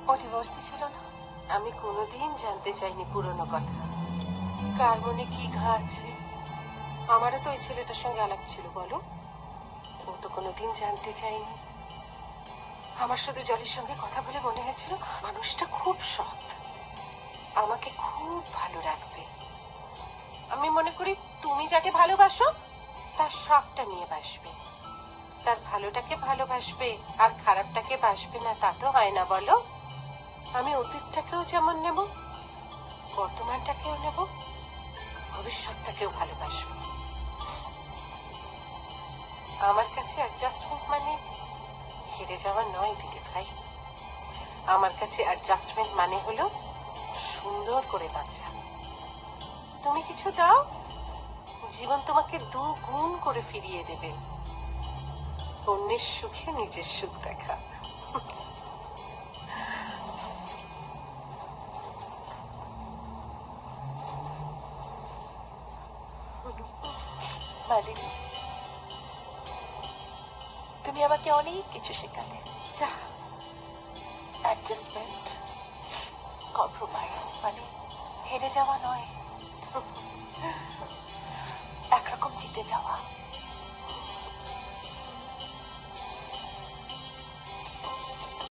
ও divorcee ছিল না? আমি কোনোদিন জানতে চাইনি পুরনো কথা, কার মনে কি ঘা আছে। আমারও তো ওই ছেলেটার সঙ্গে আলাপ ছিল, বলো। ও তো কোনোদিন জানতে চাইনি। আমার শুধু জলের সঙ্গে কথা বলে মনে হয়েছিল মানুষটা খুব সৎ, আমাকে খুব ভালো রাখবে। আমি মনে করি তুমি যাকে ভালোবাসো তার সবটা নিয়ে বাসবে, তার ভালোটাকে ভালোবাসবে আর খারাপটাকে বাসবে না, তা তো হয় না বলো। আমি অতীতটাকেও যেমন নেব, বর্তমানটাকেও নেব, ভবিষ্যৎটাকেও ভালোবাসবো। আমার কাছে অ্যাডজাস্টমেন্ট মানে হেরে যাওয়া নয় দিদি ভাই। আমার কাছে অ্যাডজাস্টমেন্ট মানে হলো সুন্দর করে বাঁচা। তুমি কিছু দাও, জীবন তোমাকে 2 গুণ করে ফিরিয়ে দেবে। অন্যের সুখে নিজের সুখ দেখা। মালিনী, তুমি আমাকে অনেক কিছু শেখালে। যা, অ্যাডজাস্টমেন্ট, কম্প্রোমাইজ মানে হেরে যাওয়া নয়।